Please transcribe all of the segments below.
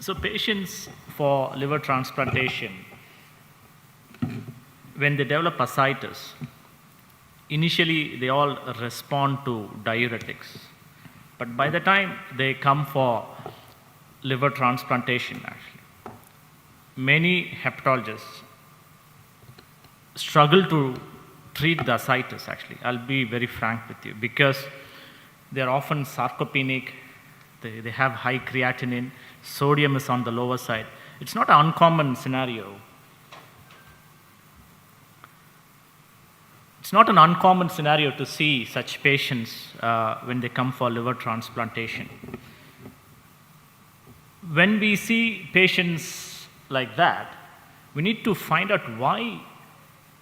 So patients for liver transplantation, when they develop ascites, initially they all respond to diuretics. But by the time they come for liver transplantation, actually, many hepatologists struggle to treat the ascites, actually. I'll be very frank with you, because they're often sarcopenic, they have high creatinine, sodium is on the lower side. It's not an uncommon scenario. It's not an uncommon scenario to see such patients when they come for liver transplantation. When we see patients like that, we need to find out why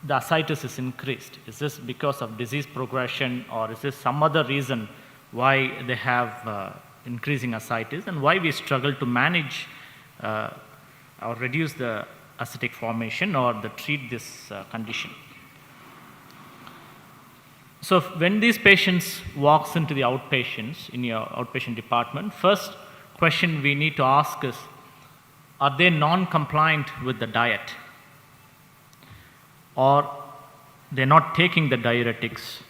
the ascites is increased. Is this because of disease progression, or is this some other reason why they have increasing ascites, and why we struggle to manage or reduce the ascitic formation or treat this condition. So when these patients walks into the outpatients, in your outpatient department, first question we need to ask is, are they non-compliant with the diet? Or they're not taking the diuretics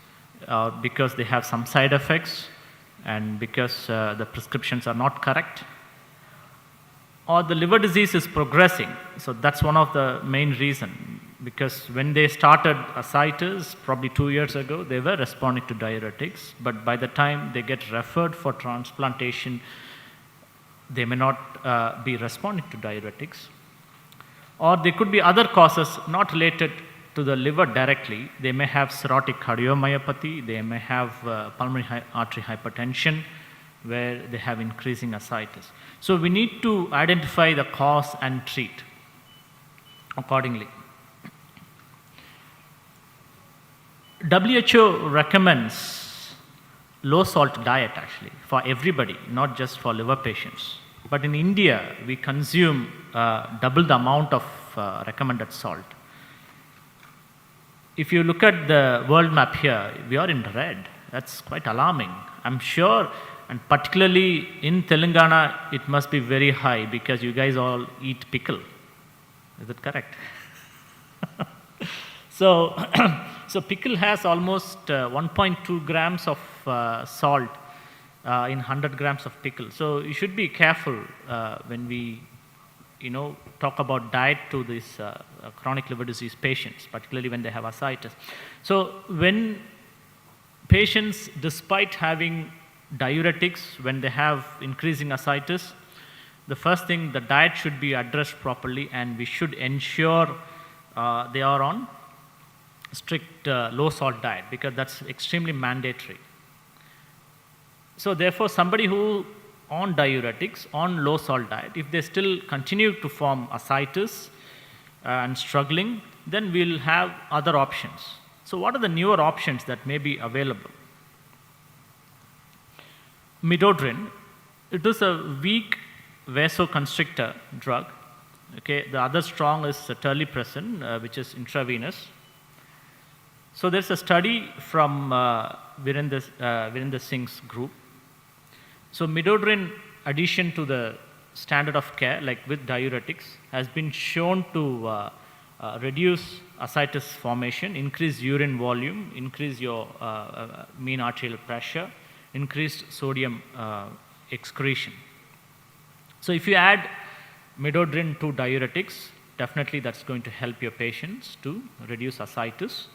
because they have some side effects and because the prescriptions are not correct? Or the liver disease is progressing. So that's one of the main reasons. Because when they started ascites, probably 2 years ago, they were responding to diuretics. But by the time they get referred for transplantation, they may not be responding to diuretics. Or there could be other causes not related to the liver directly. They may have cirrhotic cardiomyopathy, they may have pulmonary artery hypertension, where they have increasing ascites. So we need to identify the cause and treat accordingly. WHO recommends low salt diet, actually, for everybody, not just for liver patients. But in India, we consume double the amount of recommended salt. If you look at the world map here, we are in red. That's quite alarming. I'm sure, and particularly in Telangana, it must be very high because you guys all eat pickle. Is that correct? So, so pickle has almost 1.2 grams of salt in 100 grams of pickle. So you should be careful when we, talk about diet to these chronic liver disease patients, particularly when they have ascites. So when patients, despite having diuretics, when they have increasing ascites, the first thing, the diet should be addressed properly, and we should ensure they are on strict low salt diet, because that's extremely mandatory. So therefore, somebody who on diuretics, on low salt diet, if they still continue to form ascites and struggling, then we'll have other options. So what are the newer options that may be available? Midodrine, it is a weak vasoconstrictor drug. Okay, the other strong is terlipressin, which is intravenous. So there's a study from Virendra Singh's group. So midodrine addition to the standard of care, like with diuretics, has been shown to reduce ascites formation, increase urine volume, increase your mean arterial pressure, increased sodium excretion. So if you add midodrine to diuretics, definitely that's going to help your patients to reduce ascites.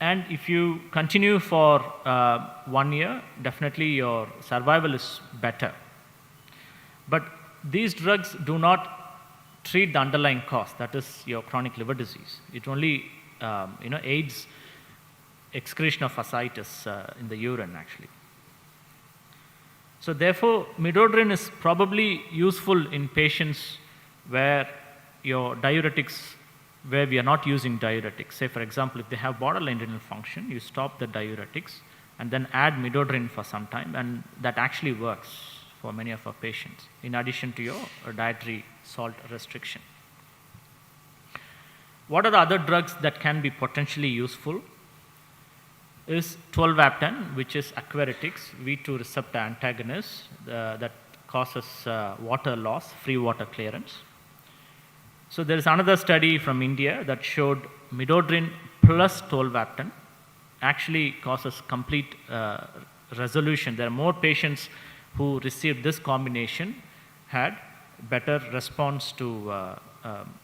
And if you continue for 1 year, definitely your survival is better. But these drugs do not treat the underlying cause, that is your chronic liver disease. It only aids excretion of ascites in the urine, actually. So therefore, midodrine is probably useful in patients where your diuretics, where we are not using diuretics. Say, for example, if they have borderline renal function, you stop the diuretics and then add midodrine for some time, and that actually works for many of our patients, in addition to your dietary salt restriction. What are the other drugs that can be potentially useful? Is 12-aptan, which is Aquaretics, V2 receptor antagonist, that causes water loss, free water clearance. So there is another study from India that showed midodrine plus tolvaptan actually causes complete resolution. There are more patients who received this combination had better response to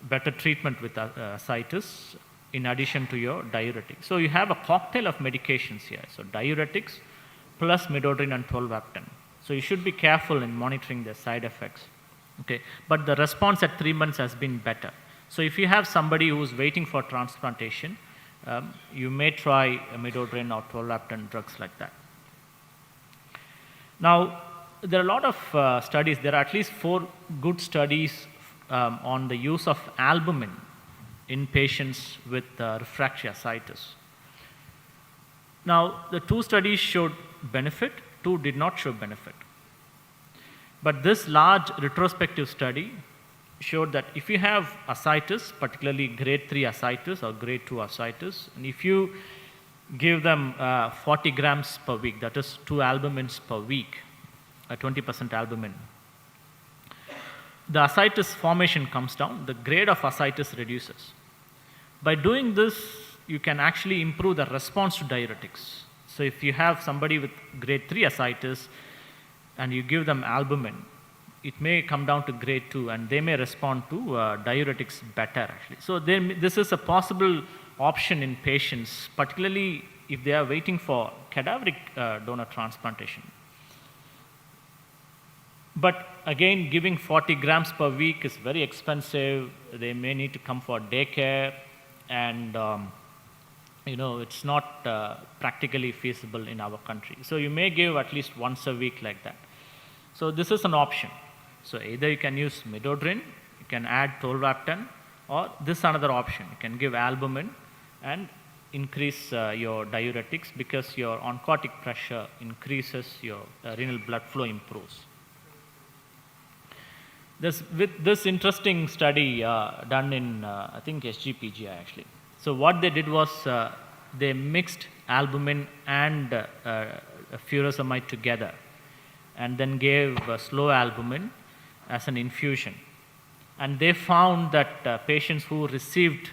better treatment with ascites in addition to your diuretics. So you have a cocktail of medications here. So diuretics plus midodrine and tolvaptan. So you should be careful in monitoring the side effects. Okay, but the response at 3 months has been better. So if you have somebody who is waiting for transplantation, you may try midodrine or tolvaptan drugs like that. Now, there are a lot of studies. There are at least 4 good studies on the use of albumin in patients with refractory ascites. Now, the 2 studies showed benefit, 2 did not show benefit. But this large retrospective study showed that if you have ascites, particularly grade 3 ascites or grade 2 ascites, and if you give them 40 grams per week, that is 2 albumins per week, 20% albumin, the ascites formation comes down, the grade of ascites reduces. By doing this, you can actually improve the response to diuretics. So if you have somebody with grade 3 ascites and you give them albumin, it may come down to grade 2 and they may respond to diuretics better actually. So this is a possible option in patients, particularly if they are waiting for cadaveric donor transplantation. But again, giving 40 grams per week is very expensive. They may need to come for daycare, and it's not practically feasible in our country. So you may give at least once a week like that. So this is an option. So either you can use midodrine, you can add tolvaptan, or this another option. You can give albumin and increase your diuretics because your oncotic pressure increases, your renal blood flow improves. With this interesting study done in, I think, SGPGI actually. So what they did was they mixed albumin and furosemide together and then gave slow albumin as an infusion. And they found that patients who received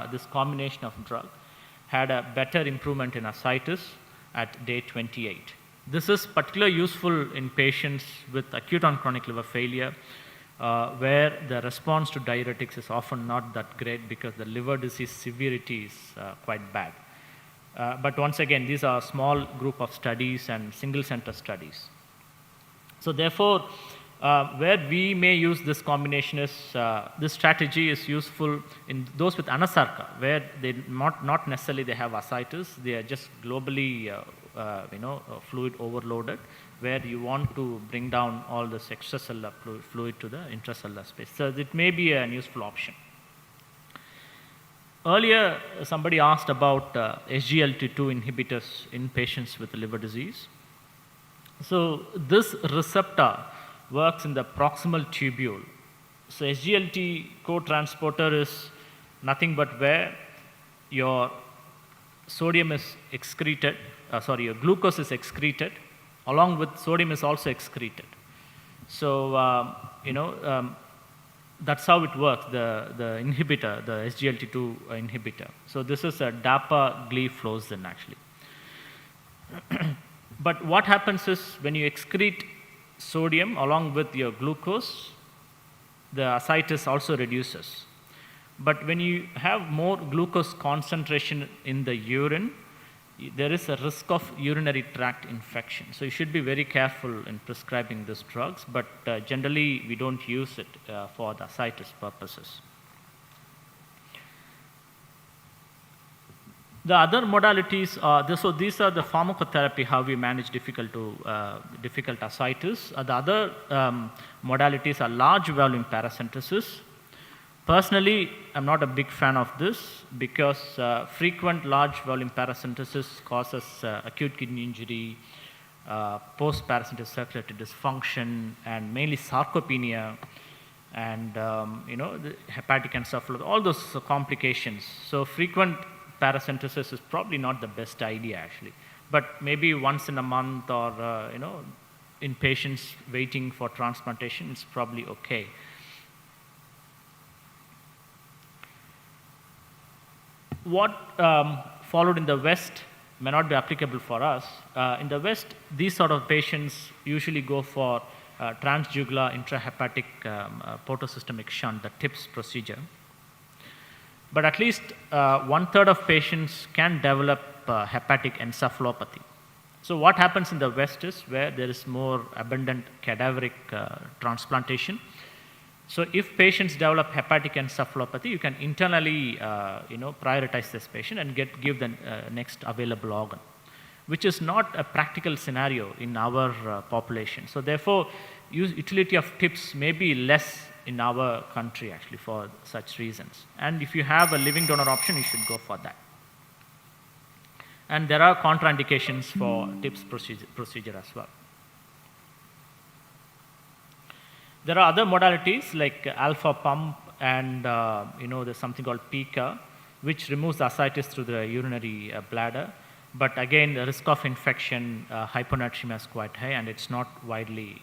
this combination of drug had a better improvement in ascites at day 28. This is particularly useful in patients with acute on chronic liver failure, where the response to diuretics is often not that great because the liver disease severity is quite bad. But once again, these are a small group of studies and single center studies. So therefore, where we may use this combination is, this strategy is useful in those with anasarca, where they not necessarily they have ascites, they are just globally fluid overloaded, where you want to bring down all this extracellular fluid to the intracellular space. So it may be an useful option. Earlier, somebody asked about SGLT2 inhibitors in patients with liver disease. So this receptor works in the proximal tubule. So SGLT co-transporter is nothing but where your sodium is excreted, your glucose is excreted, along with sodium is also excreted. So, that's how it works, the inhibitor, the SGLT2 inhibitor. So this is a dapagliflozin actually. But what happens is when you excrete sodium along with your glucose, the ascites also reduces. But when you have more glucose concentration in the urine, there is a risk of urinary tract infection. So you should be very careful in prescribing these drugs, but generally we don't use it for the ascites purposes. The other modalities are, so these are the pharmacotherapy, how we manage difficult ascites. The other modalities are large volume paracentesis. Personally, I'm not a big fan of this because frequent large volume paracentesis causes acute kidney injury, post-paracentesis circulatory dysfunction, and mainly sarcopenia, and the hepatic encephalopathy, all those complications. So frequent paracentesis is probably not the best idea actually, but maybe once in a month or in patients waiting for transplantation, it's probably okay. What followed in the West may not be applicable for us. In the West, these sort of patients usually go for transjugular intrahepatic portosystemic shunt, the TIPS procedure. But at least 1/3 of patients can develop hepatic encephalopathy. So what happens in the West is where there is more abundant cadaveric transplantation. So if patients develop hepatic encephalopathy, you can internally prioritize this patient and give the next available organ, which is not a practical scenario in our population. So therefore, utility of TIPS may be less in our country actually for such reasons. And if you have a living donor option, you should go for that. And there are contraindications for TIPS procedure as well. There are other modalities like alpha pump and there's something called PICA, which removes the ascites through the urinary bladder. But again, the risk of infection, hyponatremia is quite high, and it's not widely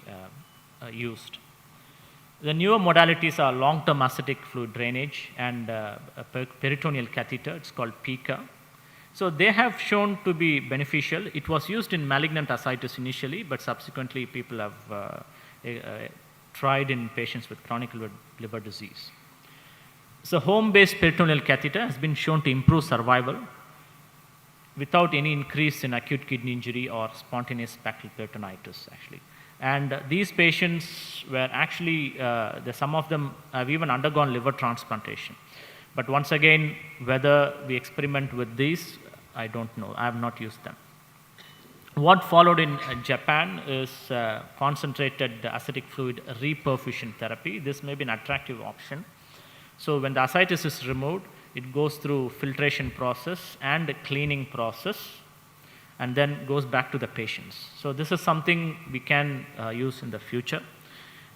used. The newer modalities are long-term ascitic fluid drainage and a peritoneal catheter. It's called PICA. So they have shown to be beneficial. It was used in malignant ascites initially, but subsequently people have tried in patients with chronic liver disease. So home-based peritoneal catheter has been shown to improve survival without any increase in acute kidney injury or spontaneous bacterial peritonitis actually. And these patients were actually, some of them have even undergone liver transplantation. But once again, whether we experiment with these, I don't know. I have not used them. What followed in Japan is concentrated ascitic fluid reperfusion therapy. This may be an attractive option. So when the ascites is removed, it goes through filtration process and cleaning process and then goes back to the patients. So this is something we can use in the future,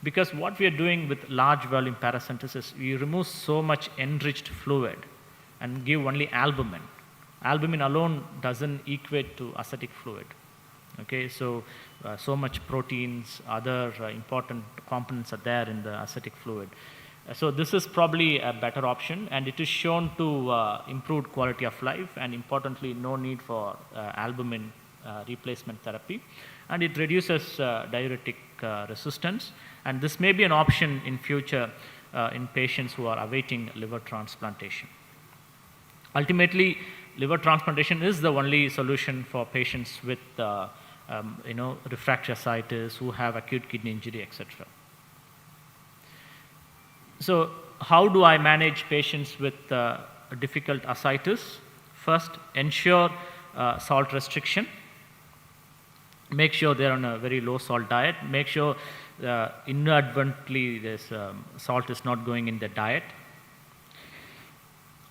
because what we are doing with large volume paracentesis, we remove so much enriched fluid and give only albumin. Albumin alone doesn't equate to ascitic fluid. Okay, so much proteins, other important components are there in the ascitic fluid. So this is probably a better option, and it is shown to improve quality of life, and importantly, no need for albumin replacement therapy, and it reduces diuretic resistance, and this may be an option in future in patients who are awaiting liver transplantation. Ultimately, liver transplantation is the only solution for patients with refractory ascites who have acute kidney injury, etc. So how do I manage patients with difficult ascites? First, ensure salt restriction. Make sure they're on a very low salt diet. Make sure inadvertently this salt is not going in the diet.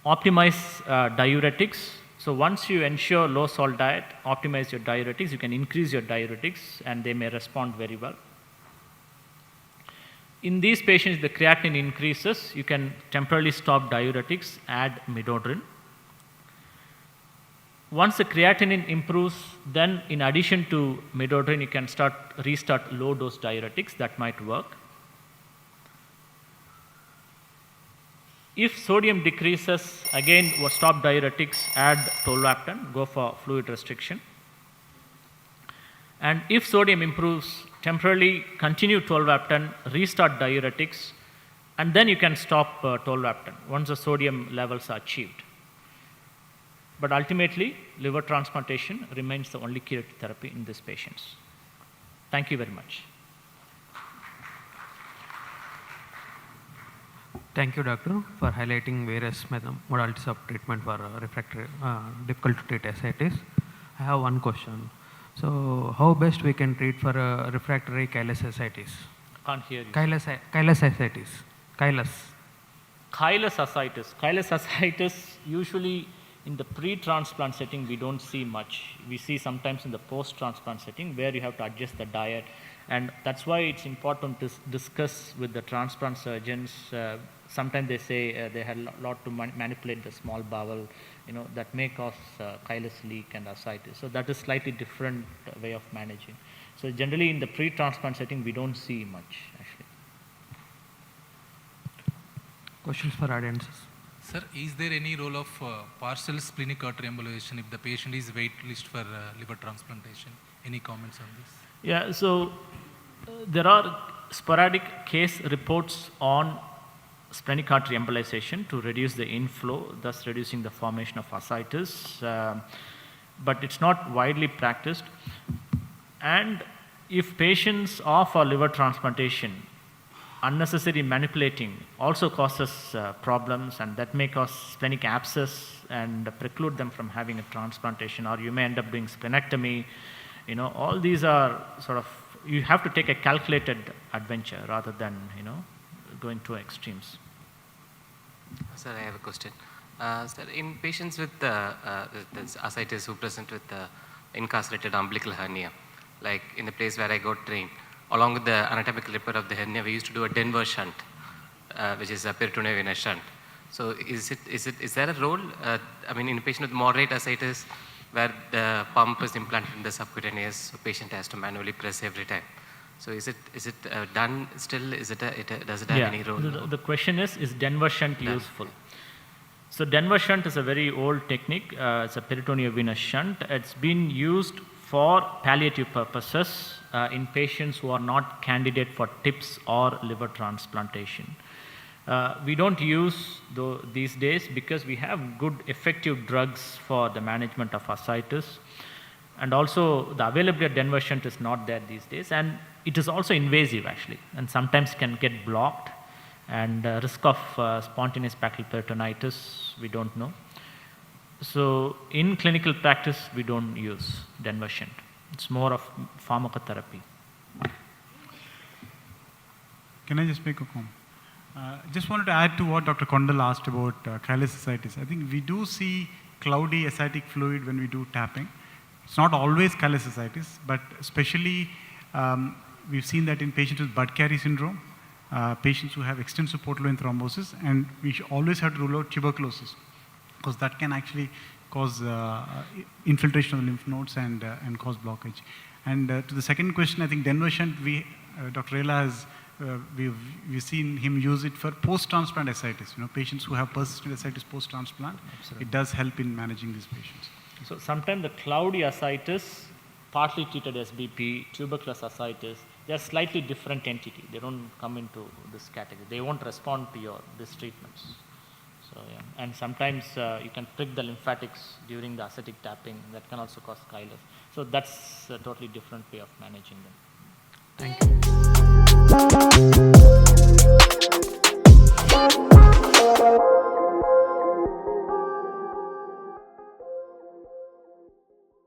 Optimize diuretics. So once you ensure low salt diet, optimize your diuretics, you can increase your diuretics and they may respond very well. In these patients, the creatinine increases, you can temporarily stop diuretics, add midodrine. Once the creatinine improves, then in addition to midodrine, you can restart low dose diuretics, that might work. If sodium decreases, again stop diuretics, add tolvaptan, go for fluid restriction. And if sodium improves, temporarily continue tolvaptan, restart diuretics, and then you can stop tolvaptan once the sodium levels are achieved. But ultimately, liver transplantation remains the only curative therapy in these patients. Thank you very much. Thank you, doctor, for highlighting various modalities of treatment for refractory, difficult to treat ascites. I have one question. So, how best we can treat for refractory chylous ascites? Can't hear you. Chylous ascites. Chylous ascites. Chylous ascites, usually in the pre-transplant setting, we don't see much. We see sometimes in the post-transplant setting where you have to adjust the diet. And that's why it's important to discuss with the transplant surgeons sometimes they say they had a lot to manipulate the small bowel, that may cause chylous leak and ascites. So that is slightly different way of managing. So generally in the pre-transplant setting, we don't see much actually. Questions for audiences? Sir, is there any role of partial splenic artery embolization if the patient is wait list for liver transplantation? Any comments on this? Yeah, so there are sporadic case reports on splenic artery embolization to reduce the inflow, thus reducing the formation of ascites, but it's not widely practiced. And if patients are for liver transplantation, unnecessary manipulating also causes problems, and that may cause splenic abscess and preclude them from having a transplantation, or you may end up doing splenectomy. All these are sort of, you have to take a calculated adventure rather than, going to extremes. Sir, I have a question. Sir, in patients with ascites who present with incarcerated umbilical hernia, like in the place where I got trained, along with the anatomical repair of the hernia, we used to do a Denver shunt, which is a peritoneal venous shunt. So is there a role, in a patient with moderate ascites where the pump is implanted in the subcutaneous, so patient has to manually press every time. So is it done still? Does it have any role? The question is Denver shunt useful? So Denver shunt is a very old technique. It's a peritoneal venous shunt. It's been used for palliative purposes in patients who are not candidate for TIPS or liver transplantation. We don't use these days because we have good effective drugs for the management of ascites, and also the availability of Denver shunt is not there these days, and it is also invasive actually, and sometimes can get blocked, and risk of spontaneous bacterial peritonitis we don't know. So in clinical practice we don't use Denver shunt. It's more of pharmacotherapy. Can I just make a comment? Just wanted to add to what Dr. Kondal asked about chylous ascites. I think we do see cloudy ascitic fluid when we do tapping. It's not always chylous ascites, but especially we've seen that in patients with Budd-Chiari syndrome, patients who have extensive portal vein thrombosis, and we should always have to rule out tuberculosis, because that can actually cause infiltration of the lymph nodes and cause blockage. And to the second question, I think Denver shunt, Dr. Rela has, we've seen him use it for post-transplant ascites. Patients who have persistent ascites post-transplant, it does help in managing these patients. So sometimes the cloudy ascites, partly treated SBP, tuberculous ascites, they are slightly different entity. They don't come into this category. They won't respond to these treatments. So yeah, and sometimes you can prick the lymphatics during the ascitic tapping. That can also cause chylous. So that's a totally different way of managing them. Thank you.